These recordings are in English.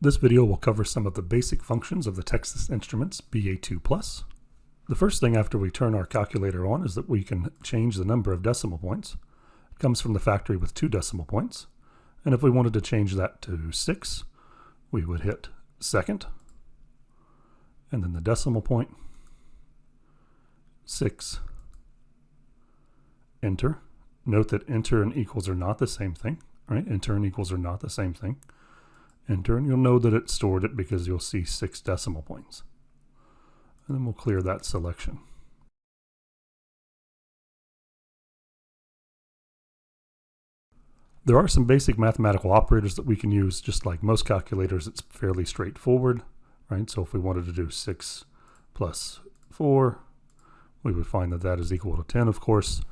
This video will cover some of the basic functions of the Texas Instruments BA2+. The first thing after we turn our calculator on is that we can change the number of decimal points. It comes from the factory with 2 decimal points. And if we wanted to change that to 6, we would hit second, and then the decimal point, 6, enter. Note that enter and equals are not the same thing, right? Enter and equals are not the same thing. Enter, and you'll know that it stored it because you'll see 6 decimal points. And then we'll clear that selection. There are some basic mathematical operators that we can use. Just like most calculators, it's fairly straightforward, right? So if we wanted to do 6 plus 4, we would find that that is equal to 10, of course.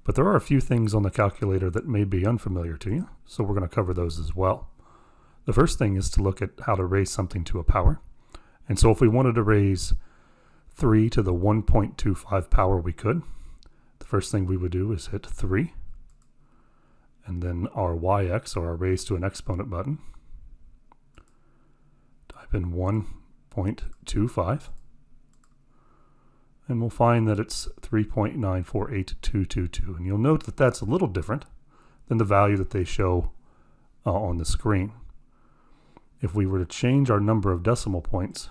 But there are a few things on the calculator that may be unfamiliar to you, so we're going to cover those as well. The first thing is to look at how to raise something to a power. And so if we wanted to raise 3 to the 1.25 power, we could. The first thing we would do is hit 3, and then our yx, or our raise to an exponent button. Type in 1.25, and we'll find that it's 3.948222. And you'll note that that's a little different than the value that they show on the screen. If we were to change our number of decimal points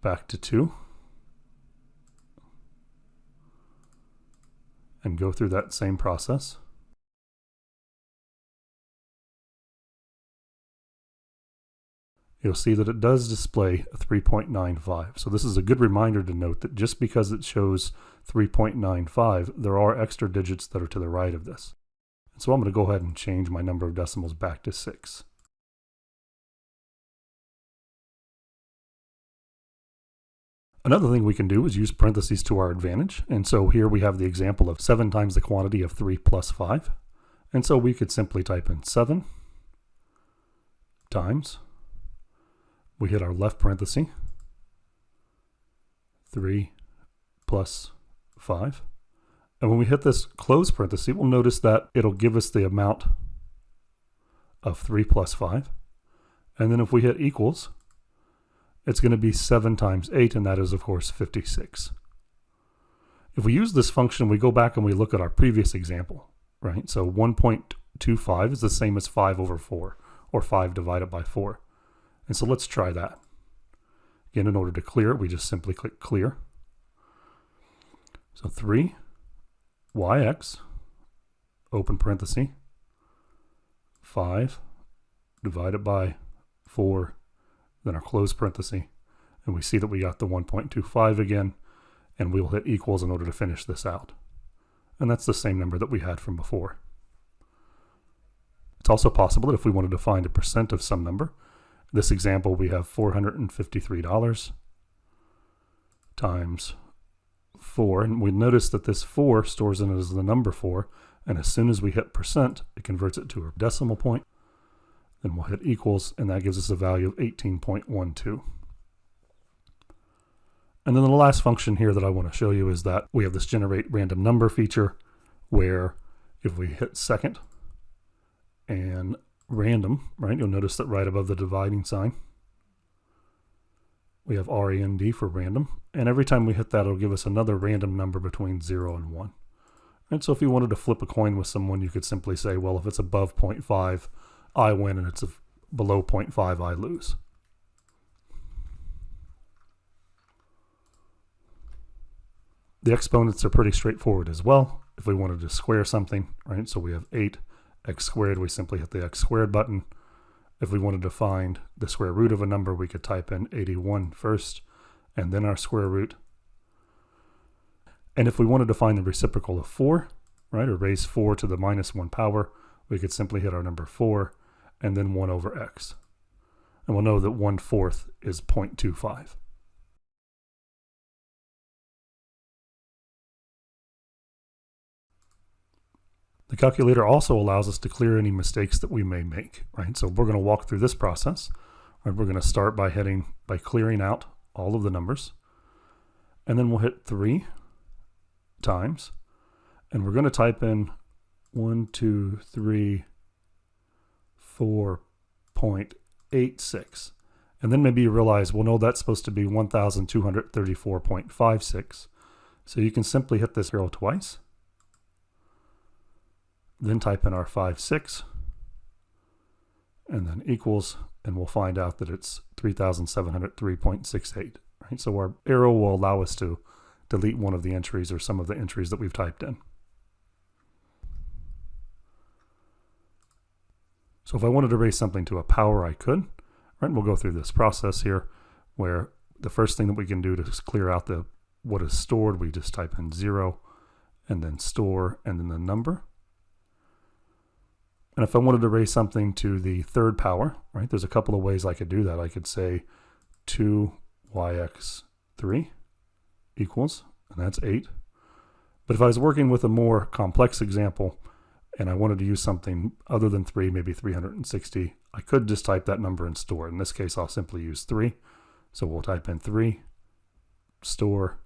back to 2 and go through that same process, you'll see that it does display a 3.95. So this is a good reminder to note that just because it shows 3.95, there are extra digits that are to the right of this. And so I'm going to go ahead and change my number of decimals back to 6. Another thing we can do is use parentheses to our advantage. And so here we have the example of 7 times the quantity of 3 plus 5. And so we could simply type in 7 times, we hit our left parenthesis, 3 plus 5. And when we hit this close parenthesis, we'll notice that it'll give us the amount of 3 plus 5. And then if we hit equals, it's going to be 7 times 8, and that is, of course, 56. If we use this function, we go back and we look at our previous example, right? So 1.25 is the same as 5 over 4, or 5 divided by 4. And so let's try that. Again, in order to clear it, we just simply click clear. So 3 yx, open parenthesis, 5 divided by 4, then our close parenthesis, and we see that we got the 1.25 again, and we'll hit equals in order to finish this out. And that's the same number that we had from before. It's also possible that if we wanted to find a percent of some number, this example we have $453 times 4, and we notice that this 4 stores in as the number 4, and as soon as we hit percent, it converts it to a decimal point. Then we'll hit equals, and that gives us a value of 18.12. And then the last function here that I want to show you is that we have this generate random number feature, where if we hit second and random, right, you'll notice that right above the dividing sign, we have RAND for random. And every time we hit that, it'll give us another random number between 0 and 1. And so if you wanted to flip a coin with someone, you could simply say, well, if it's above 0.5, I win, and it's below 0.5, I lose. The exponents are pretty straightforward as well. If we wanted to square something, right, so we have 8x squared, we simply hit the x squared button. If we wanted to find the square root of a number, we could type in 81 first, and then our square root. And if we wanted to find the reciprocal of 4, right, or raise 4 to the minus 1 power, we could simply hit our number 4, and then 1 over x. And we'll know that 1/4 is 0.25. The calculator also allows us to clear any mistakes that we may make, right? So we're going to walk through this process. Right? We're going to start by clearing out all of the numbers. And then we'll hit 3 times. And we're going to type in 1, 2, 3, 4.8 0.86. And then maybe you realize, well, no, that's supposed to be 1,234.56. So you can simply hit this arrow twice, then type in our 5.6, and then equals, and we'll find out that it's 3,703.68. Right? So our arrow will allow us to delete one of the entries or some of the entries that we've typed in. So if I wanted to raise something to a power, I could. Right? And we'll go through this process here where the first thing that we can do to clear out what is stored, we just type in 0 and then store and then the number. And if I wanted to raise something to the third power, right, there's a couple of ways I could do that. I could say 2yx3 equals, and that's 8. But if I was working with a more complex example and I wanted to use something other than 3, maybe 360, I could just type that number and store. In this case, I'll simply use 3. So we'll type in 3, store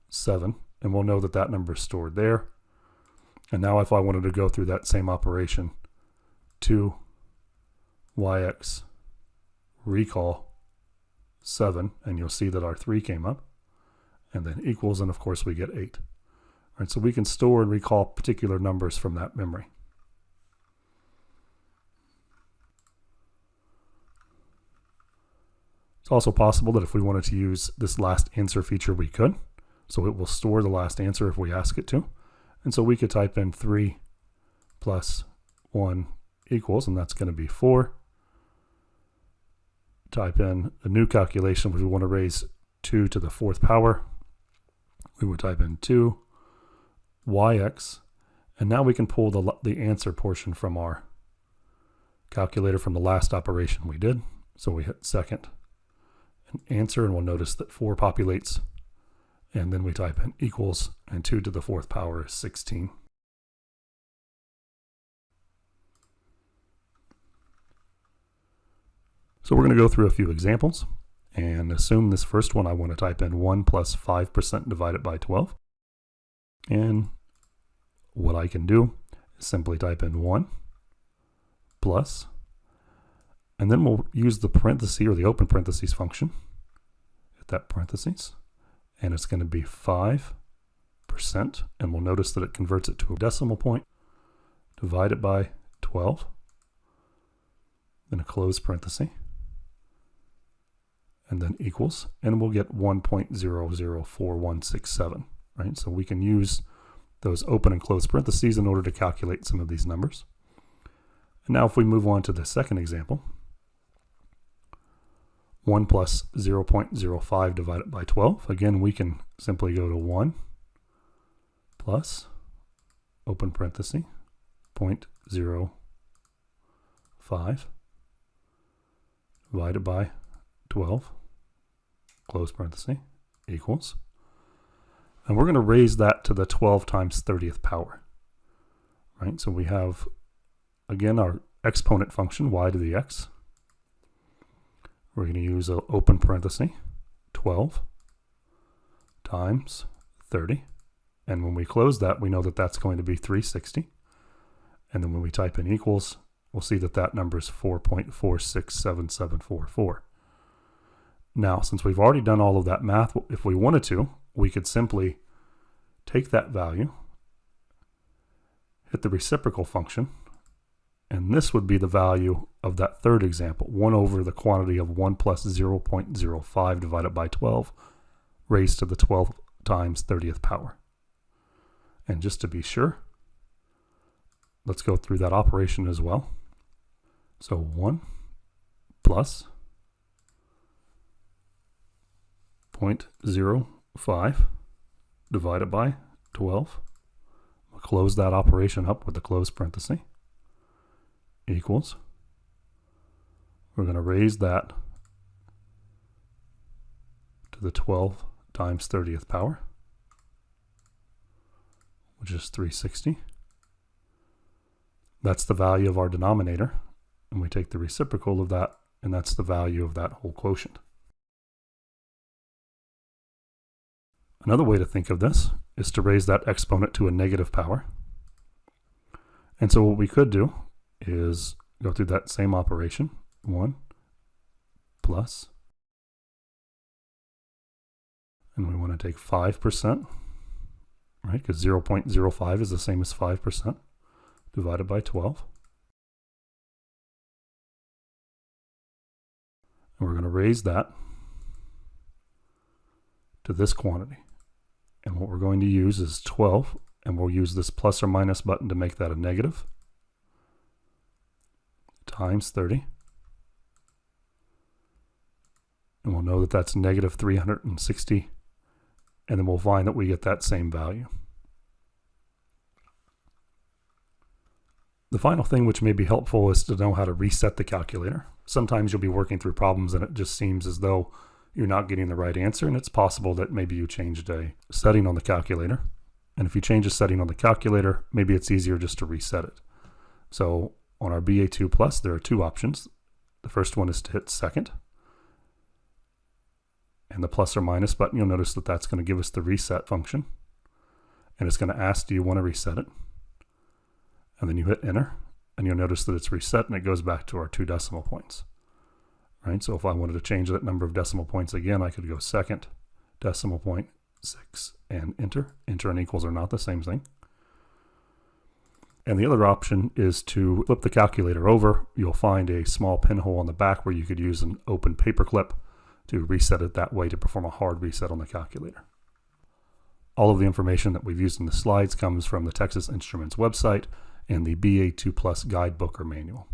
7, and we'll know that that number is stored there. And now if I wanted to go through that same operation, 2yx recall 7, and you'll see that our 3 came up, and then equals, and of course we get 8. All right, so we can store and recall particular numbers from that memory. It's also possible that if we wanted to use this last answer feature, we could. So it will store the last answer if we ask it to. And so we could type in 3 plus 1 equals, and that's going to be 4. Type in a new calculation. If we want to raise 2 to the 4th power, we would type in 2yx, and now we can pull the answer portion from our calculator from the last operation we did. So we hit second and answer, and we'll notice that 4 populates, and then we type in equals, and 2 to the 4th power is 16. So we're going to go through a few examples and assume this first one I want to type in 1 plus 5% divided by 12. And what I can do is simply type in 1 plus, and then we'll use the parenthesis or the open parentheses function. Hit that parentheses, and it's going to be 5%, and we'll notice that it converts it to a decimal point, divided by 12, then a close parenthesis, and then equals, and we'll get 1.004167, right? So we can use those open and close parentheses in order to calculate some of these numbers. And now if we move on to the second example, 1 plus 0.05 divided by 12. Again, we can simply go to 1 plus, open parenthesis, 0.05 divided by 12, close parenthesis, equals. And we're going to raise that to the 12 times 30th power. Right? So we have, again, our exponent function, y to the x. We're going to use an open parenthesis, 12 times 30. And when we close that, we know that that's going to be 360. And then when we type in equals, we'll see that that number is 4.467744. Now, since we've already done all of that math, if we wanted to, we could simply take that value, hit the reciprocal function, and this would be the value of that third example, 1 over the quantity of 1 plus 0.05 divided by 12 raised to the 12 times 30th power. And just to be sure, let's go through that operation as well. So 1 plus 0.05 divided by 12. We'll close that operation up with the close parenthesis, equals. We're going to raise that to the 12 times 30th power, which is 360. That's the value of our denominator, and we take the reciprocal of that, and that's the value of that whole quotient. Another way to think of this is to raise that exponent to a negative power. And so what we could do is go through that same operation, 1 plus. And we want to take 5%, right? Because 0.05 is the same as 5% divided by 12. And we're going to raise that to this quantity. And what we're going to use is 12, and we'll use this plus or minus button to make that a negative, times 30. And we'll know that that's negative 360, and then we'll find that we get that same value. The final thing which may be helpful is to know how to reset the calculator. Sometimes you'll be working through problems and it just seems as though you're not getting the right answer, and it's possible that maybe you changed a setting on the calculator. And if you change a setting on the calculator, maybe it's easier just to reset it. So on our BA2 Plus, there are two options. The first one is to hit second. And the plus or minus button, you'll notice that that's going to give us the reset function. And it's going to ask, do you want to reset it? And then you hit enter, and you'll notice that it's reset and it goes back to our 2 decimal points. Right? So if I wanted to change that number of decimal points again, I could go second, decimal point, 6, and enter. Enter and equals are not the same thing. And the other option is to flip the calculator over. You'll find a small pinhole on the back where you could use an open paper clip to reset it that way to perform a hard reset on the calculator. All of the information that we've used in the slides comes from the Texas Instruments website and the BA2 Plus guidebook or manual.